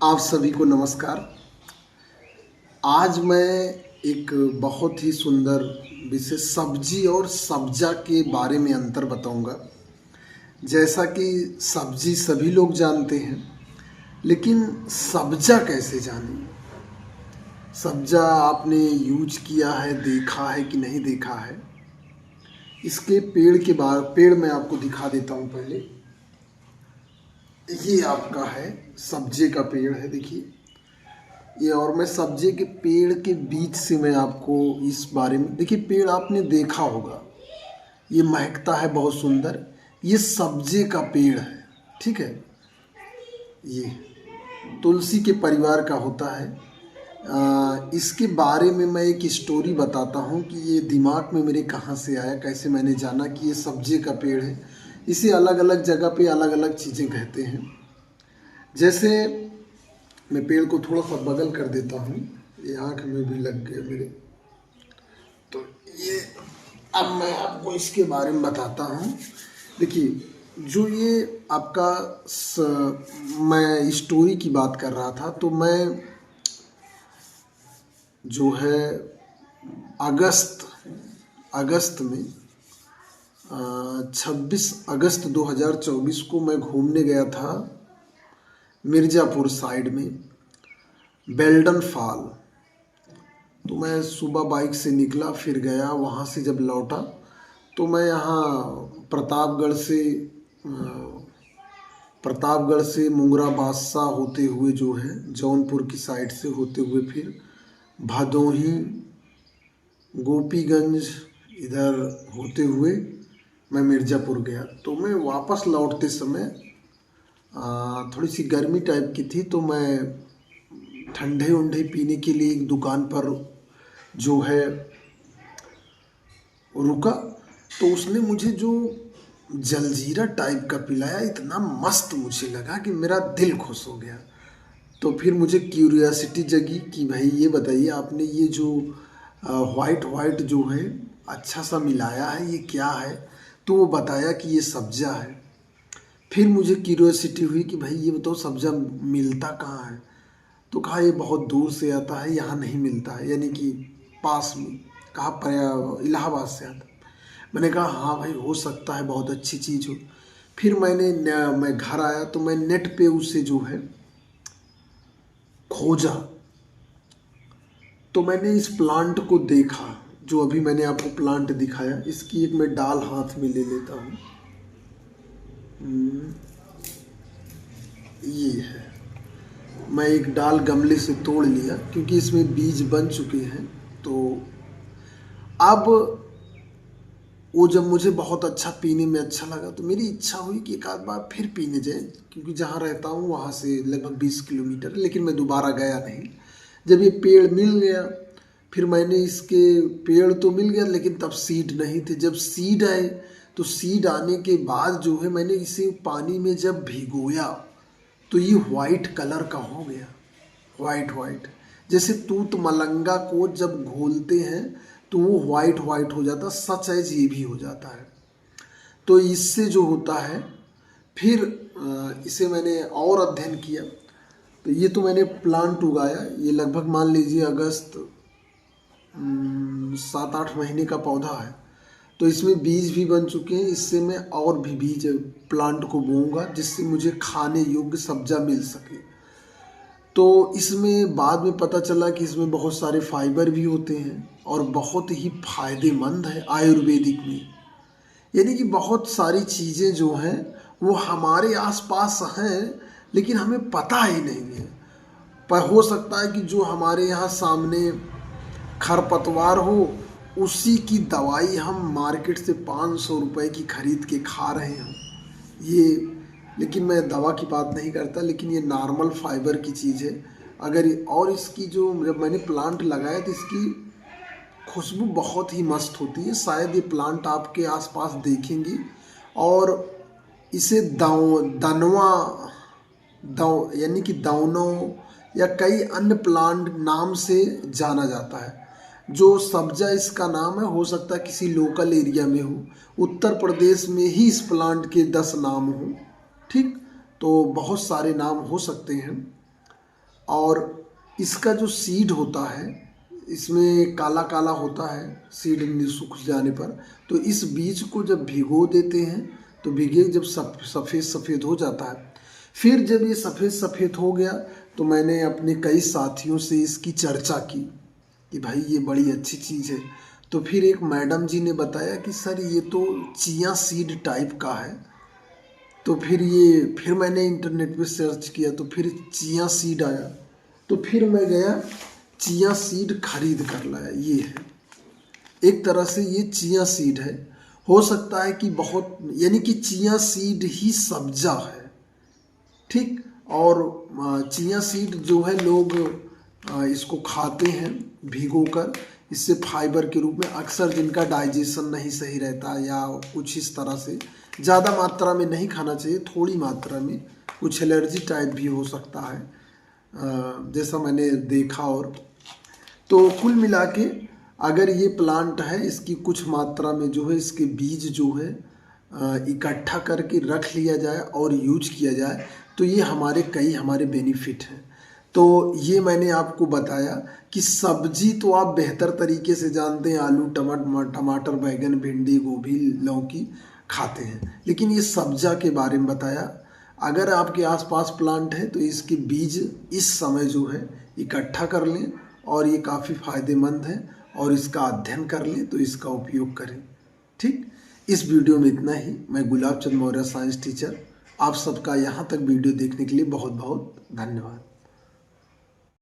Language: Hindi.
आप सभी को नमस्कार। आज मैं एक बहुत ही सुंदर विषय सब्जी और सब्जा के बारे में अंतर बताऊंगा। जैसा कि सब्जी सभी लोग जानते हैं, लेकिन सब्जा कैसे जानें? सब्जा आपने यूज किया है, देखा है कि नहीं देखा है? इसके पेड़ मैं आपको दिखा देता हूं। पहले ये आपका है, सब्जे का पेड़ है, देखिए ये। और मैं सब्जी के पेड़ के बीच से मैं आपको इस बारे में, देखिए पेड़ आपने देखा होगा, ये महकता है बहुत सुंदर। ये सब्जे का पेड़ है, ठीक है। ये तुलसी के परिवार का होता है। इसके बारे में मैं एक स्टोरी बताता हूँ कि ये दिमाग में मेरे कहाँ से आया, कैसे मैंने जाना कि ये सब्जे का पेड़ है। इसे अलग अलग जगह पे अलग अलग चीज़ें कहते हैं। जैसे मैं पेड़ को थोड़ा सा बगल कर देता हूँ, ये आँख में भी लग गया मेरे। तो ये अब मैं आपको इसके बारे में बताता हूँ। देखिए, जो ये आपका मैं स्टोरी की बात कर रहा था, तो मैं जो है अगस्त अगस्त में 26 अगस्त 2024 को मैं घूमने गया था मिर्ज़ापुर साइड में, बेल्डन फॉल। तो मैं सुबह बाइक से निकला, फिर गया, वहाँ से जब लौटा तो मैं यहाँ प्रतापगढ़ से मुंगरा बादशाह होते हुए जो है जौनपुर की साइड से होते हुए फिर भदोही, गोपीगंज इधर होते हुए मैं मिर्ज़ापुर गया। तो मैं वापस लौटते समय थोड़ी सी गर्मी टाइप की थी, तो मैं ठंडे उंडे पीने के लिए एक दुकान पर जो है रुका। तो उसने मुझे जो जलजीरा टाइप का पिलाया, इतना मस्त मुझे लगा कि मेरा दिल खुश हो गया। तो फिर मुझे क्यूरियोसिटी जगी कि भाई ये बताइए, आपने ये जो वाइट वाइट जो है अच्छा सा मिलाया है, ये क्या है? तो वो बताया कि ये सब्जा है। फिर मुझे क्यूरियोसिटी हुई कि भाई ये बताओ सब्जा मिलता कहाँ है? तो कहा ये बहुत दूर से आता है, यहाँ नहीं मिलता है, यानी कि पास में। कहा इलाहाबाद से आता है। मैंने कहा हाँ भाई, हो सकता है बहुत अच्छी चीज़ हो। फिर मैं घर आया तो मैं नेट पे उसे जो है खोजा। तो मैंने इस प्लांट को देखा, जो अभी मैंने आपको प्लांट दिखाया। इसकी एक मैं डाल हाथ में ले लेता हूँ। ये है, मैं एक डाल गमले से तोड़ लिया क्योंकि इसमें बीज बन चुके हैं। तो अब वो जब मुझे बहुत अच्छा पीने में अच्छा लगा, तो मेरी इच्छा हुई कि एक आध बार फिर पीने जाए, क्योंकि जहाँ रहता हूँ वहाँ से लगभग 20 किलोमीटर। लेकिन मैं दोबारा गया नहीं। जब ये पेड़ मिल गया, फिर मैंने इसके पेड़ तो मिल गया, लेकिन तब सीड नहीं थे। जब सीड आए, तो सीड आने के बाद जो है मैंने इसे पानी में जब भिगोया, तो ये वाइट कलर का हो गया। वाइट वाइट, जैसे तूत मलंगा को जब घोलते हैं तो वो वाइट वाइट हो जाता, सच एज ये भी हो जाता है। तो इससे जो होता है, फिर इसे मैंने और अध्ययन किया। तो ये तो मैंने प्लांट उगाया, ये लगभग मान लीजिए अगस्त 7-8 महीने का पौधा है। तो इसमें बीज भी बन चुके हैं। इससे मैं और भी बीज प्लांट को बोऊंगा, जिससे मुझे खाने योग्य सब्जा मिल सके। तो इसमें बाद में पता चला कि इसमें बहुत सारे फाइबर भी होते हैं और बहुत ही फायदेमंद है आयुर्वेदिक में। यानी कि बहुत सारी चीज़ें जो हैं वो हमारे आसपास हैं, लेकिन हमें पता ही नहीं है। पर हो सकता है कि जो हमारे यहाँ सामने खरपतवार हो, उसी की दवाई हम मार्केट से 500 रुपये की खरीद के खा रहे हों। ये, लेकिन मैं दवा की बात नहीं करता, लेकिन ये नॉर्मल फाइबर की चीज़ है। अगर और इसकी जो, जब मैंने प्लांट लगाया तो इसकी खुशबू बहुत ही मस्त होती है। शायद ये प्लांट आपके आसपास देखेंगी। और इसे दनवा दौ यानी कि दाउनो या कई अन्य प्लांट नाम से जाना जाता है। जो सब्जा इसका नाम है, हो सकता है किसी लोकल एरिया में हो। उत्तर प्रदेश में ही इस प्लांट के 10 नाम हों, ठीक। तो बहुत सारे नाम हो सकते हैं। और इसका जो सीड होता है इसमें काला काला होता है सीड सूख जाने पर। तो इस बीज को जब भिगो देते हैं तो भिगे जब सफ़ेद सफ़ेद हो जाता है, फिर जब ये सफ़ेद सफ़ेद हो गया तो मैंने अपने कई साथियों से इसकी चर्चा की कि भाई ये बड़ी अच्छी चीज़ है। तो फिर एक मैडम जी ने बताया कि सर ये तो चिया सीड टाइप का है। तो फिर मैंने इंटरनेट पे सर्च किया तो फिर चिया सीड आया। तो फिर मैं गया चिया सीड खरीद कर लाया। ये है एक तरह से ये चिया सीड है। हो सकता है कि बहुत यानी कि चिया सीड ही सब्जा है, ठीक। और चिया सीड जो है लोग इसको खाते हैं भिगोकर, इससे फाइबर के रूप में। अक्सर जिनका डाइजेशन नहीं सही रहता या कुछ इस तरह से, ज़्यादा मात्रा में नहीं खाना चाहिए, थोड़ी मात्रा में, कुछ एलर्जी टाइप भी हो सकता है जैसा मैंने देखा। और तो कुल मिला के अगर ये प्लांट है, इसकी कुछ मात्रा में जो है इसके बीज जो है इकट्ठा करके रख लिया जाए और यूज किया जाए तो ये हमारे बेनिफिट हैं। तो ये मैंने आपको बताया कि सब्जी तो आप बेहतर तरीके से जानते हैं, आलू टमाटर बैगन भिंडी गोभी लौकी खाते हैं, लेकिन ये सब्जा के बारे में बताया। अगर आपके आसपास प्लांट है तो इसके बीज इस समय जो है इकट्ठा कर लें और ये काफ़ी फायदेमंद है, और इसका अध्ययन कर लें तो इसका उपयोग करें, ठीक। इस वीडियो में इतना ही। मैं गुलाब चंद मौर्य साइंस टीचर, आप सबका यहाँ तक वीडियो देखने के लिए बहुत बहुत धन्यवाद।